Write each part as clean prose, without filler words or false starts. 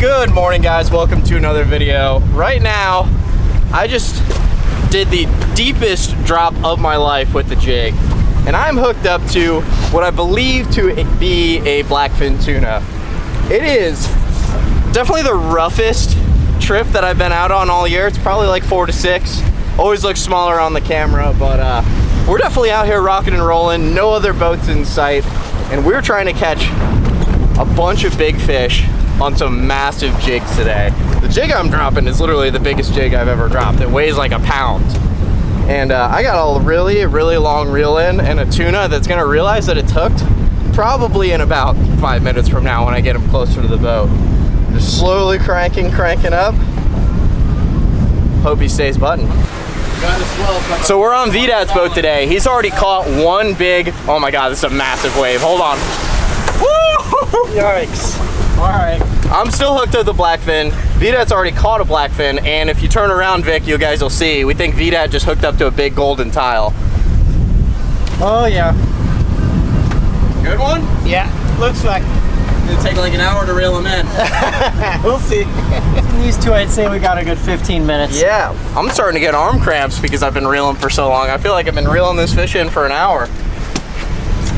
Good morning, guys. Welcome to another video. Right now, I just did the deepest drop of my life with the jig, and I'm hooked up to what I believe to be a blackfin tuna. It is definitely the roughest trip that I've been out on all year. It's probably like 4 to 6. Always looks smaller on the camera, but we're definitely out here rocking and rolling. No other boats in sight, and we're trying to catch a bunch of big fish on some massive jigs today. The jig I'm dropping is literally the biggest jig I've ever dropped. It weighs like a pound. And I got a really long reel in and a tuna that's gonna realize that it's hooked probably in about 5 minutes from now when I get him closer to the boat. Just slowly cranking up. Hope he stays buttoned. So we're on VDAT's boat today. He's already caught one big, oh my God, this is a massive wave. Hold on. Woo! Yikes. All right. I'm still hooked up the blackfin. VDAT's already caught a blackfin, and if you turn around, Vic, you guys will see, we think VDAT just hooked up to a big golden tile. Oh yeah. Good one? Yeah, looks like. It'll take like an hour to reel him in. We'll see. These two, I'd say we got a good 15 minutes. Yeah, I'm starting to get arm cramps because I've been reeling for so long. I feel like I've been reeling this fish in for an hour.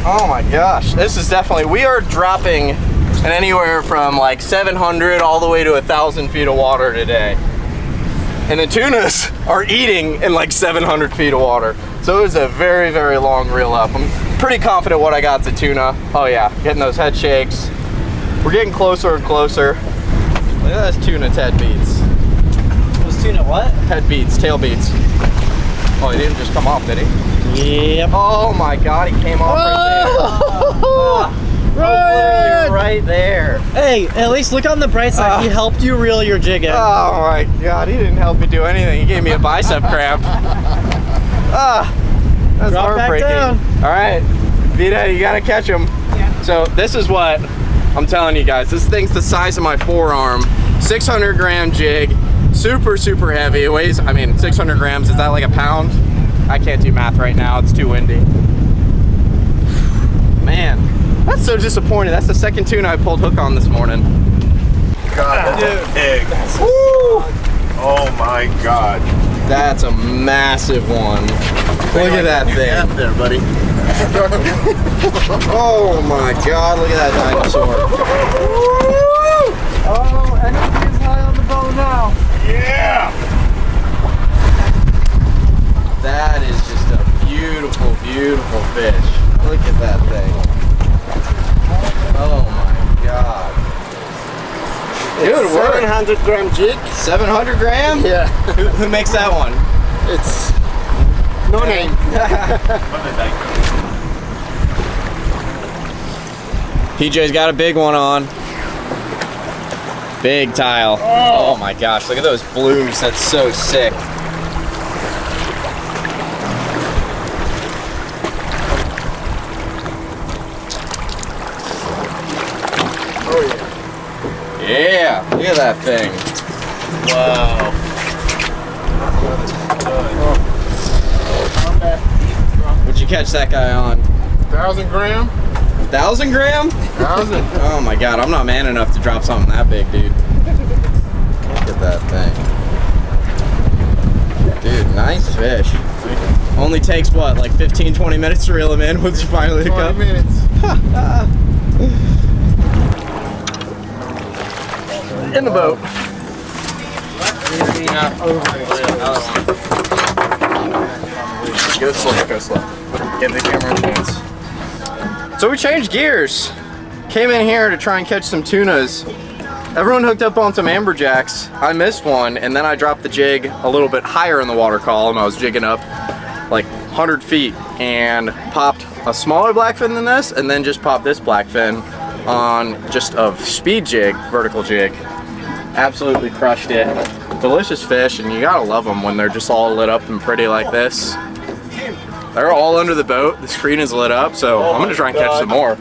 Oh my gosh, this is definitely, we are dropping in anywhere from like 700 all the way to 1,000 feet of water today. And the tunas are eating in like 700 feet of water. So it was a very long reel up. I'm pretty confident what I got's a tuna. Oh yeah, getting those head shakes. We're getting closer and closer. Look at those tuna head beats. Those tuna what? Head beats, tail beats. Oh, he didn't just come off, did he? Yep. Oh my God, he came off right there. Right there. Hey, at least look on the bright side. He helped you reel your jig in. Oh my God, he didn't help me do anything. He gave me a bicep cramp. That's Drop heartbreaking. back down. All right, Vita, you gotta catch him. Yeah. So this is what I'm telling you guys. This thing's the size of my forearm. 600 gram jig. Super heavy. It weighs, I mean, 600 grams. Is that like a pound? I can't do math right now. It's too windy. Man, that's so disappointing. That's the second tuna I pulled hook on this morning. God, that's big. Oh my God. That's a massive one. Look at that thing. There, buddy. Oh my God, look at that dinosaur. Oh, energy is high on the boat now. Yeah. That is just a beautiful fish. Look at that thing. Oh my God. Good work. 700 gram jig. 700 gram? Yeah. Who makes that one? It's no name. PJ's got a big one on. Big tile. Oh my gosh, look at those blooms. That's so sick. Yeah, look at that thing. Wow. What'd you catch that guy on? 1,000 gram. 1,000 gram? 1,000. Oh my God, I'm not man enough to drop something that big, dude. Look at that thing. Dude, nice fish. Only takes what, like 15-20 minutes to reel him in once you finally hook up? 20 minutes. In the boat. Go slow. Give the camera a chance. So we changed gears. Came in here to try and catch some tunas. Everyone hooked up on some amberjacks. I missed one, and then I dropped the jig a little bit higher in the water column. I was jigging up like 100 feet and popped a smaller blackfin than this, and then just popped this blackfin on just a speed jig, vertical jig. Absolutely crushed it. Delicious fish, and you gotta love them when they're just all lit up and pretty like this. They're all under the boat. The screen is lit up, so I'm gonna try and catch some more.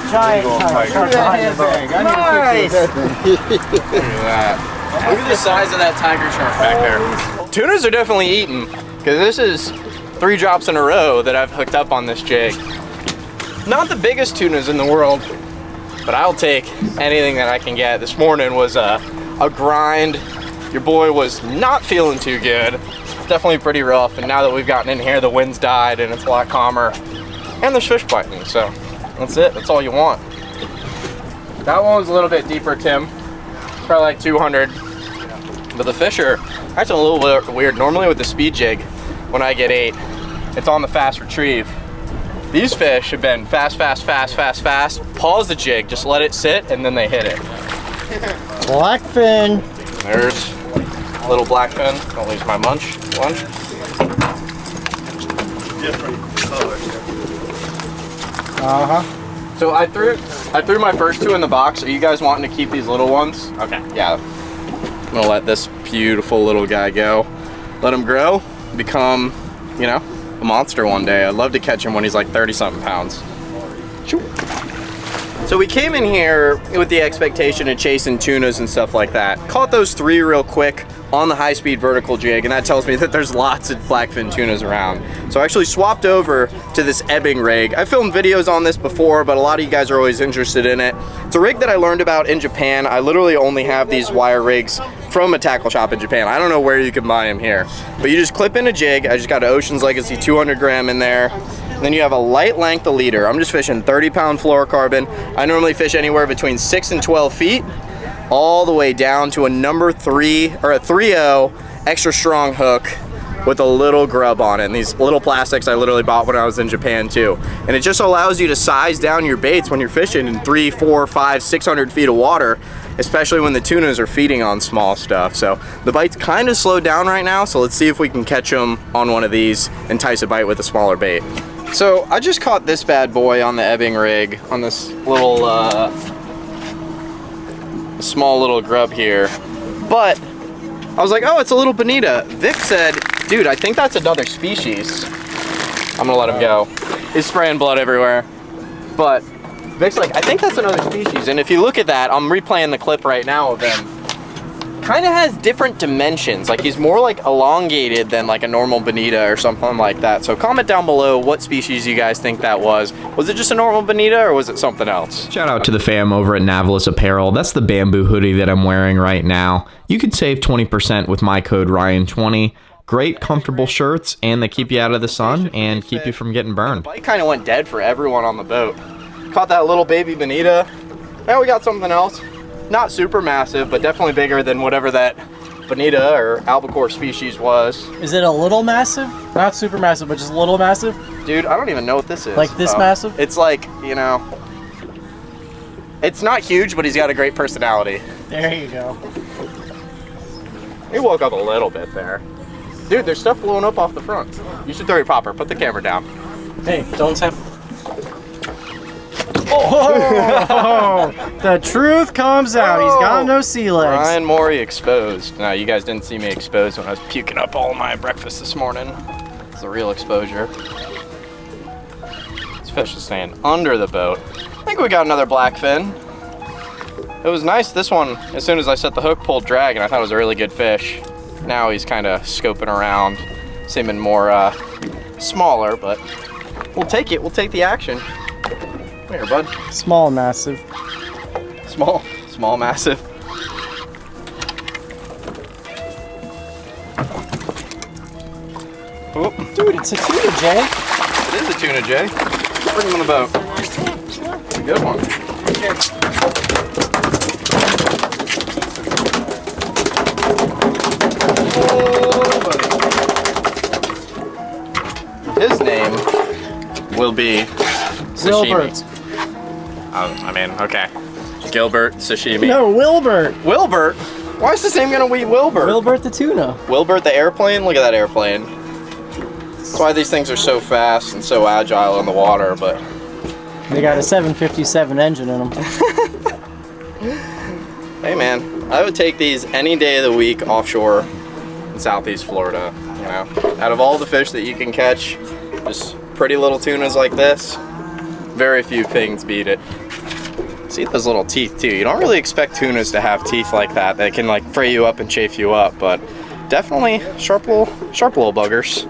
Giant Nice. Look at the size of that tiger shark back there. Tunas are definitely eating, because this is 3 drops in a row that I've hooked up on this jig. Not the biggest tunas in the world, but I'll take anything that I can get. This morning was a grind. Your boy was not feeling too good. It's definitely pretty rough, and now that we've gotten in here, the wind's died and it's a lot calmer, and there's fish biting, so that's it. That's all you want. That one was a little bit deeper, Tim. Probably like 200. But the fish are actually a little bit weird. Normally with the speed jig, when I get 8, it's on the fast retrieve. These fish have been fast, fast, fast, fast, fast. Pause the jig, just let it sit, and then they hit it. Blackfin. There's a little blackfin. Don't lose my lunch. Different colors. So I threw my first 2 in the box. Are you guys wanting to keep these little ones? Okay, yeah. I'm gonna let this beautiful little guy go. Let him grow, become, you know, a monster one day. I'd love to catch him when he's like 30-something pounds. Shoo. So we came in here with the expectation of chasing tunas and stuff like that. Caught those 3 real quick on the high-speed vertical jig, and that tells me that there's lots of blackfin tunas around. So I actually swapped over to this ebbing rig. I filmed videos on this before, but a lot of you guys are always interested in it. It's a rig that I learned about in Japan. I literally only have these wire rigs from a tackle shop in Japan. I don't know where you can buy them here. But you just clip in a jig. I just got an Ocean's Legacy 200 gram in there. And then you have a light length of leader. I'm just fishing 30-pound fluorocarbon. I normally fish anywhere between 6 and 12 feet. All the way down to a number 3 or a 3-0 extra strong hook with a little grub on it. And these little plastics I literally bought when I was in Japan too. And it just allows you to size down your baits when you're fishing in 3, 4, 5, 600 feet of water, especially when the tunas are feeding on small stuff. So the bite's kind of slowed down right now, so let's see if we can catch them on one of these, entice a bite with a smaller bait. So I just caught this bad boy on the ebbing rig on this little small little grub here, but I was like, oh, it's a little bonita. Vic said, dude, I think that's another species. I'm gonna let him go. He's spraying blood everywhere. But Vic's like, I think that's another species. And if you look at that, I'm replaying the clip right now of him. Kind of has different dimensions. Like he's more like elongated than like a normal bonita or something like that. So comment down below what species you guys think that was. Was it just a normal bonita or was it something else? Shout out to the fam over at Navillus Apparel. That's the bamboo hoodie that I'm wearing right now. You could save 20% with my code Ryan20. Great comfortable shirts, and they keep you out of the sun and keep you from getting burned. The bite kind of went dead for everyone on the boat. Caught that little baby bonita. Now we got something else. Not super massive, but definitely bigger than whatever that bonita or albacore species was. Is it a little massive? Not super massive, but just a little massive? Dude, I don't even know what this is. Like this massive? It's like, you know, it's not huge, but he's got a great personality. There you go. He woke up a little bit there. Dude, there's stuff blowing up off the front. You should throw your popper. Put the camera down. Hey, don't tap. Oh, the truth comes out. He's got no sea legs. Ryan Morey exposed. No, you guys didn't see me exposed when I was puking up all my breakfast this morning. It's a real exposure. This fish is staying under the boat. I think we got another blackfin. It was nice, this one, as soon as I set the hook, pulled drag, and I thought it was a really good fish. Now he's kind of scoping around, seeming more smaller, but we'll take it. We'll take the action. Come here, bud. Small, massive. Small, massive. Oh. Dude, it's a tuna, Jay. It is a tuna, Jay. Bring him on the boat. It's a good one. Oh, buddy. His name will be Gilbert. I mean, okay. Gilbert sashimi. No, Wilbert. Wilbert? Why is his name gonna be Wilbert? Wilbert the tuna. Wilbert the airplane? Look at that airplane. That's why these things are so fast and so agile in the water, but... They got a 757 engine in them. Hey man, I would take these any day of the week offshore in Southeast Florida, you know? Out of all the fish that you can catch, just pretty little tunas like this, very few things beat it. See those little teeth too. You don't really expect tunas to have teeth like that that can like fray you up and chafe you up, but definitely sharp little buggers.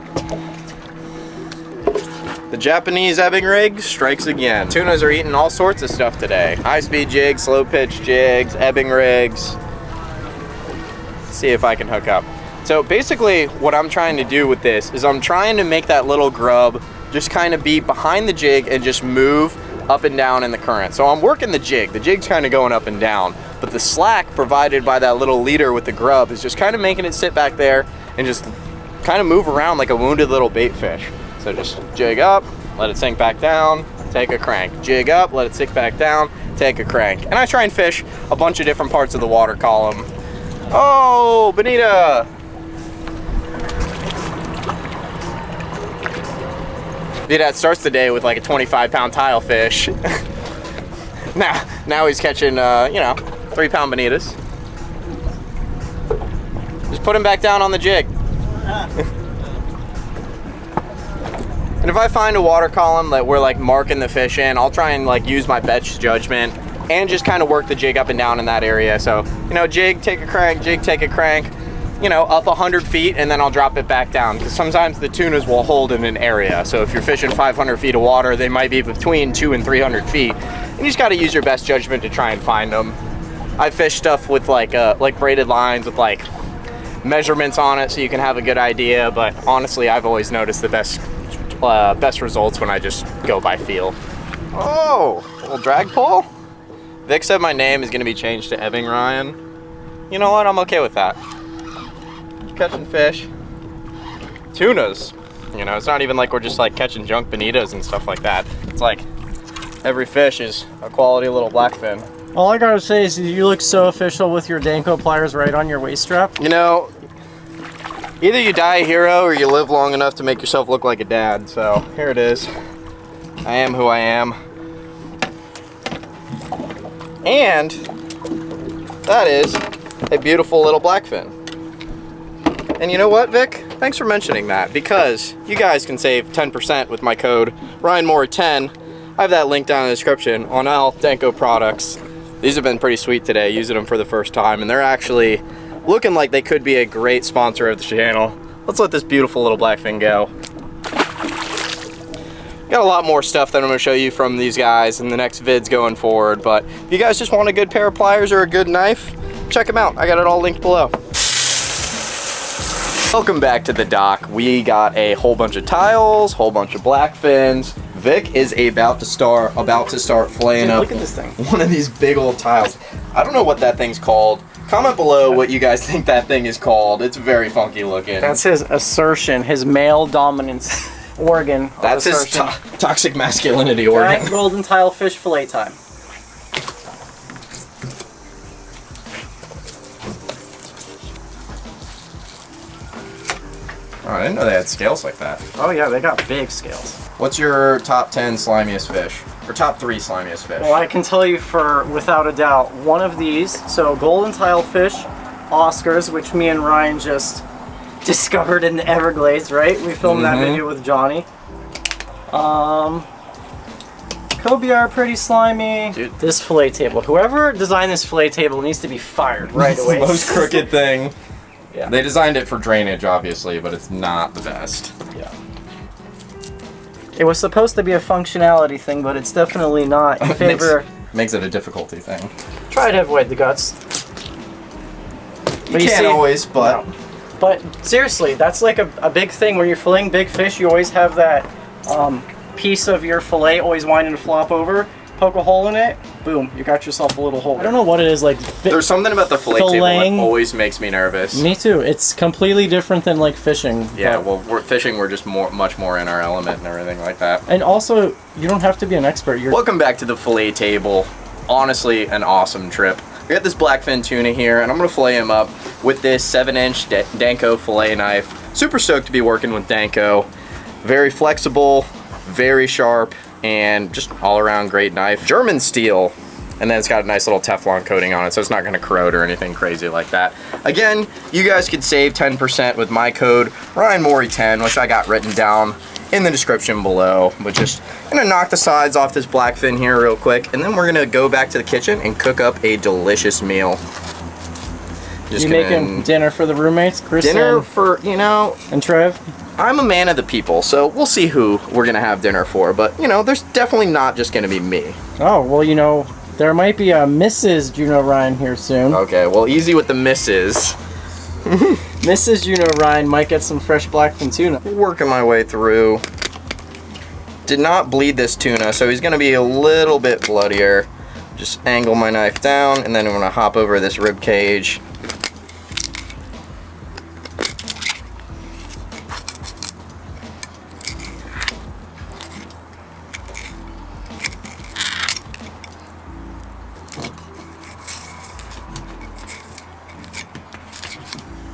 The Japanese ebbing rig strikes again. Tunas are eating all sorts of stuff today. High-speed jigs, slow-pitch jigs, ebbing rigs. Let's see if I can hook up. So basically what I'm trying to do with this is I'm trying to make that little grub just kind of be behind the jig and just move up and down in the current. So I'm working the jig. The jig's kind of going up and down, but the slack provided by that little leader with the grub is just kind of making it sit back there and just kind of move around like a wounded little bait fish. So just jig up, let it sink back down, take a crank. Jig up, let it sink back down, take a crank. And I try and fish a bunch of different parts of the water column. Oh, bonita! Dad starts the day with like a 25-pound tile fish. now he's catching, 3-pound bonitas. Just put him back down on the jig. And if I find a water column that we're like marking the fish in, I'll try and like use my best judgment and just kind of work the jig up and down in that area. So, jig, take a crank, jig, take a crank, up 100 feet, and then I'll drop it back down. Because sometimes the tunas will hold in an area. So if you're fishing 500 feet of water, they might be between 200 and 300 feet. And you just got to use your best judgment to try and find them. I fish stuff with like braided lines with like measurements on it so you can have a good idea. But honestly, I've always noticed the best results when I just go by feel. Oh, a little drag pull? Vic said my name is going to be changed to Ebbing Ryan. You know what? I'm okay with that. Catching fish. Tunas. It's not even like we're just like catching junk bonitas and stuff like that. It's like every fish is a quality little blackfin. All I gotta say is you look so official with your Danco pliers right on your waist strap. Either you die a hero or you live long enough to make yourself look like a dad. So here it is. I am who I am. And that is a beautiful little blackfin. And you know what, Vic? Thanks for mentioning that, because you guys can save 10% with my code RyanMaury10. I have that link down in the description on all Danco products. These have been pretty sweet today, using them for the first time, and they're actually looking like they could be a great sponsor of the channel. Let's let this beautiful little blackfin go. Got a lot more stuff that I'm going to show you from these guys in the next vids going forward, but if you guys just want a good pair of pliers or a good knife, check them out. I got it all linked below. Welcome back to the dock. We got a whole bunch of tiles, whole bunch of blackfins. Vic is about to start filleting up look at this thing. One of these big old tiles. I don't know what that thing's called. Comment below what you guys think that thing is called. It's very funky looking. That's his assertion, his male dominance organ. That's his toxic masculinity organ. Giant golden tile fish fillet time. Oh, I didn't know they had scales like that. Oh yeah, they got big scales. What's your top 10 slimiest fish? Or top 3 slimiest fish? Well, I can tell you without a doubt, one of these, so golden tile fish, Oscars, which me and Ryan just discovered in the Everglades, right? We filmed that video with Johnny. Cobia are pretty slimy. Dude. This fillet table, whoever designed this fillet table needs to be fired right away. The most crooked thing. Yeah. They designed it for drainage, obviously, but it's not the best. Yeah. It was supposed to be a functionality thing, but it's definitely not in favor. Makes it a difficulty thing. Try to avoid the guts. You can't always, but... No. But seriously, that's like a big thing. When you're filleting big fish, you always have that piece of your fillet always winding to flop over. Poke a hole in it, boom, you got yourself a little hole. I don't know what it is like. There's something about the fillet table that always makes me nervous. Me too. It's completely different than like fishing. Yeah, well, we're just much more in our element and everything like that. And also, you don't have to be an expert. Welcome back to the fillet table. Honestly, an awesome trip. We got this blackfin tuna here, and I'm gonna fillet him up with this 7-inch Danco fillet knife. Super stoked to be working with Danco. Very flexible, very sharp, and just all around great knife. German steel, and then it's got a nice little Teflon coating on it, so it's not gonna corrode or anything crazy like that. Again, you guys could save 10% with my code RyanMaury10, which I got written down in the description below. But just gonna knock the sides off this blackfin here real quick, and then we're gonna go back to the kitchen and cook up a delicious meal. Just you making dinner for the roommates, Chris? Dinner for, you know, and Trev? I'm a man of the people, so we'll see who we're gonna have dinner for, but you know, there's definitely not just gonna be me. Oh, well, you know, there might be a Mrs. Juno Ryan here soon. Okay, well, easy with the misses. Mrs. Juno Ryan might get some fresh blackfin tuna. Working my way through. Did not bleed this tuna, so he's gonna be a little bit bloodier. Just angle my knife down, and then I'm gonna hop over this rib cage.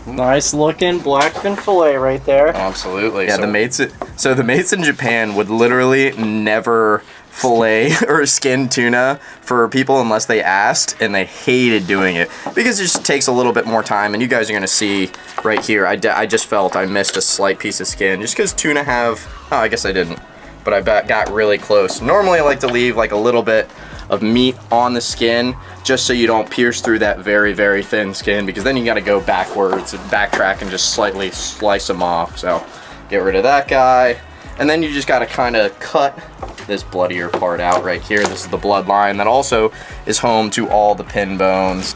Nice looking blackfin fillet right there. Absolutely. Yeah, the mates in Japan would literally never fillet or skin tuna for people unless they asked, and they hated doing it because it just takes a little bit more time. And you guys are gonna see right here, I just felt I missed a slight piece of skin just because tuna have, oh, I guess I didn't, but I got really close. Normally I like to leave like a little bit of meat on the skin just so you don't pierce through that very, very thin skin, because then you got to go backwards and backtrack and just slightly slice them off. So get rid of that guy, and then you just got to kind of cut this bloodier part out right here. This is the bloodline that also is home to all the pin bones.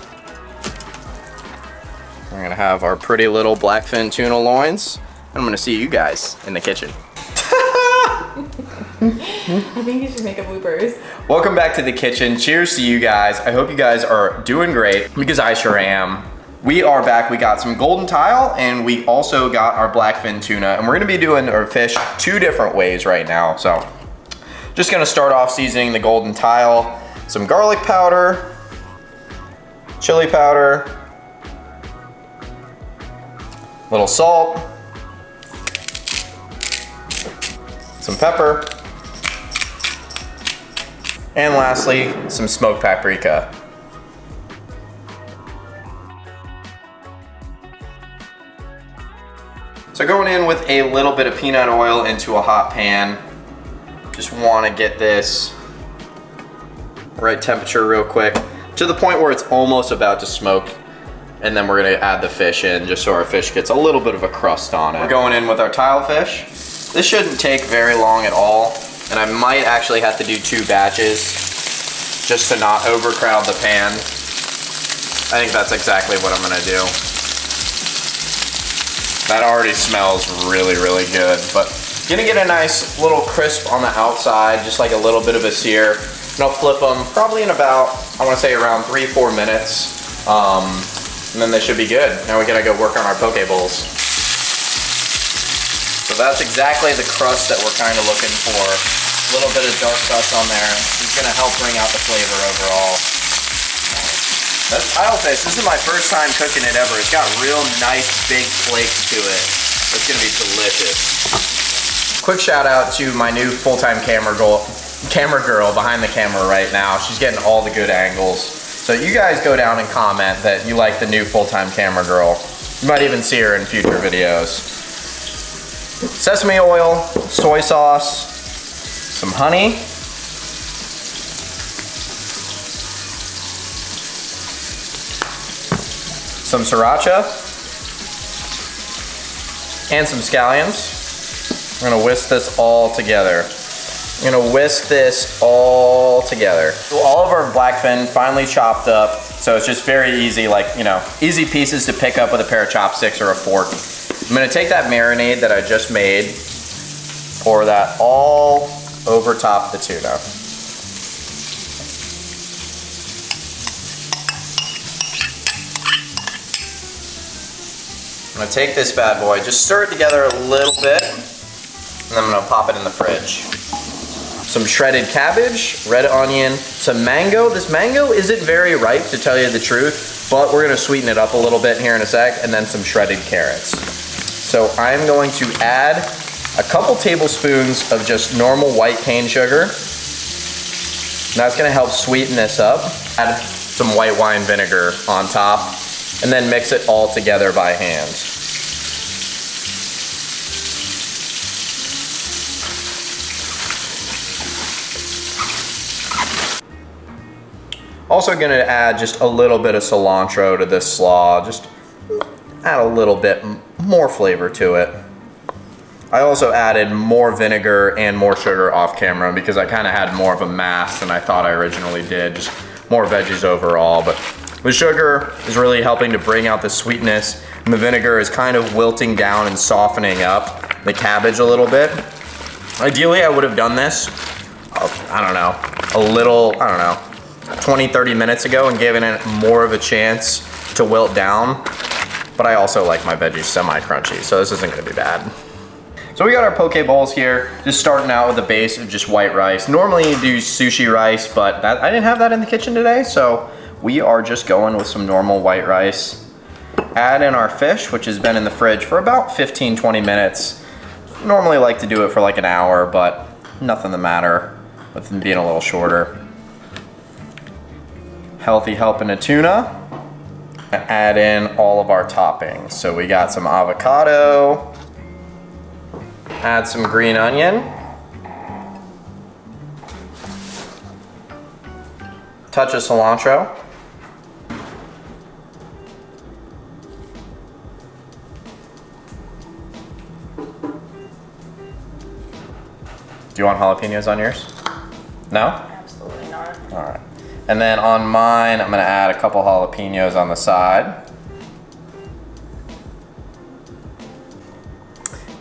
We're gonna have our pretty little blackfin tuna loins, and I'm gonna see you guys in the kitchen. I think you should make a bloopers. Welcome back to the kitchen. Cheers to you guys. I hope you guys are doing great, because I sure am. We are back. We got some golden tile, and we also got our blackfin tuna, and we're gonna be doing our fish 2 different ways right now. So just gonna start off seasoning the golden tile. Some garlic powder, chili powder, little salt, some pepper, and lastly, some smoked paprika. So going in with a little bit of peanut oil into a hot pan. Just want to get this right temperature real quick, to the point where it's almost about to smoke. And then we're gonna add the fish in, just so our fish gets a little bit of a crust on it. We're going in with our tile fish. This shouldn't take very long at all, and I might actually have to do 2 batches just to not overcrowd the pan. I think that's exactly what I'm gonna do. That already smells really, really good, but gonna get a nice little crisp on the outside, just like a little bit of a sear. And I'll flip them probably in about, I wanna say around 3-4 minutes. And then they should be good. Now we gotta go work on our poke bowls. So that's exactly the crust that we're kind of looking for. A little bit of dark crust on there. It's gonna help bring out the flavor overall. That's tile fish. This is my first time cooking it ever. It's got real nice big flakes to it. It's gonna be delicious. Quick shout out to my new full-time camera girl behind the camera right now. She's getting all the good angles. So you guys go down and comment that you like the new full-time camera girl. You might even see her in future videos. Sesame oil, soy sauce, some honey, some sriracha, and some scallions. We're gonna whisk this all together. I'm gonna whisk this all together. So all of our blackfin finally chopped up, so it's just very easy, like, you know, easy pieces to pick up with a pair of chopsticks or a fork. I'm gonna take that marinade that I just made, pour that all over top of the tuna. I'm gonna take this bad boy, just stir it together a little bit, and then I'm gonna pop it in the fridge. Some shredded cabbage, red onion, some mango. This mango isn't very ripe, to tell you the truth, but we're gonna sweeten it up a little bit here in a sec, and then some shredded carrots. So I'm going to add a couple tablespoons of just normal white cane sugar. That's gonna help sweeten this up. Add some white wine vinegar on top, and then mix it all together by hand. Also gonna add just a little bit of cilantro to this slaw, just add a little bit more flavor to it. I also added more vinegar and more sugar off camera because I kind of had more of a mass than I thought I originally did, just more veggies overall. But the sugar is really helping to bring out the sweetness, and the vinegar is kind of wilting down and softening up the cabbage a little bit. Ideally, I would have done this, I don't know, 20, 30 minutes ago and given it more of a chance to wilt down. But I also like my veggies semi-crunchy, so this isn't gonna be bad. So we got our poke bowls here, just starting out with a base of just white rice. Normally you do sushi rice, but I didn't have that in the kitchen today, so we are just going with some normal white rice. Add in our fish, which has been in the fridge for about 15, 20 minutes. Normally like to do it for like an hour, but nothing the matter with them being a little shorter. Healthy helping of tuna. Add in all of our toppings. So we got some avocado, add some green onion, touch of cilantro, do you want jalapenos on yours? No? Absolutely not. All right. And then on mine, I'm gonna add a couple jalapenos on the side.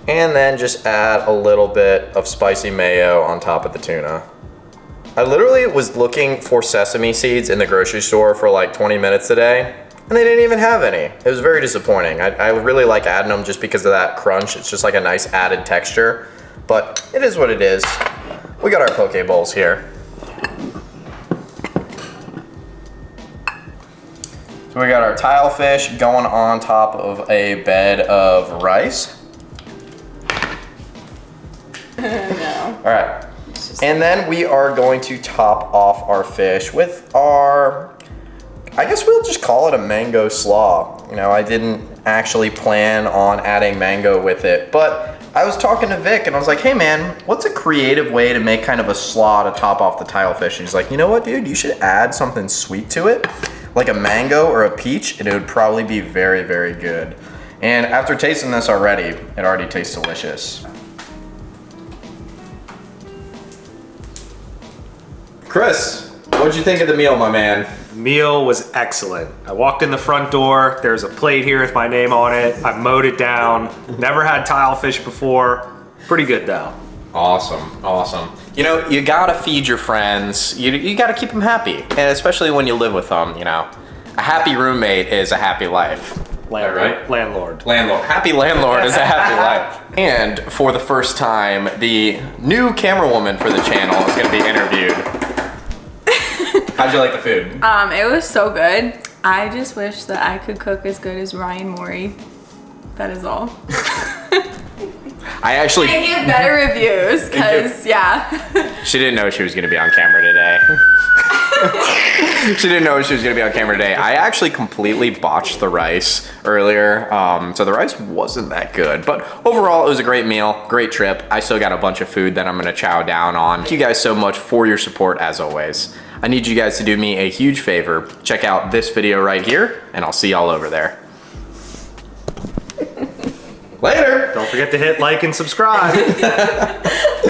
And then just add a little bit of spicy mayo on top of the tuna. I literally was looking for sesame seeds in the grocery store for like 20 minutes today, and they didn't even have any. It was very disappointing. I really like adding them just because of that crunch. It's just like a nice added texture, but it is what it is. We got our poke bowls here. So we got our tile fish going on top of a bed of rice. No. All right. And then we are going to top off our fish with our, I guess we'll just call it a mango slaw. You know, I didn't actually plan on adding mango with it, but I was talking to Vic and I was like, hey man, what's a creative way to make kind of a slaw to top off the tile fish? And he's like, you know what, dude, you should add something sweet to it, like a mango or a peach, and it would probably be very, very good. And after tasting this already, it already tastes delicious. Chris, what'd you think of the meal, my man? Meal was excellent. I walked in the front door, there's a plate here with my name on it. I mowed it down. Never had tile fish before. Pretty good though. Awesome, awesome. You know, you gotta feed your friends. You gotta keep them happy. And especially when you live with them, you know. A happy roommate is a happy life. Right? Landlord. Landlord. Happy landlord is a happy life. And for the first time, the new camera woman for the channel is gonna be interviewed. How'd you like the food? It was so good. I just wish that I could cook as good as Ryan Morey. That is all. I actually... I give better reviews, because, yeah. She didn't know she was gonna be on camera today. She didn't know she was gonna be on camera today. I actually completely botched the rice earlier, so the rice wasn't that good. But overall, it was a great meal, great trip. I still got a bunch of food that I'm gonna chow down on. Thank you guys so much for your support, as always. I need you guys to do me a huge favor. Check out this video right here, and I'll see y'all over there. Later! Don't forget to hit like and subscribe.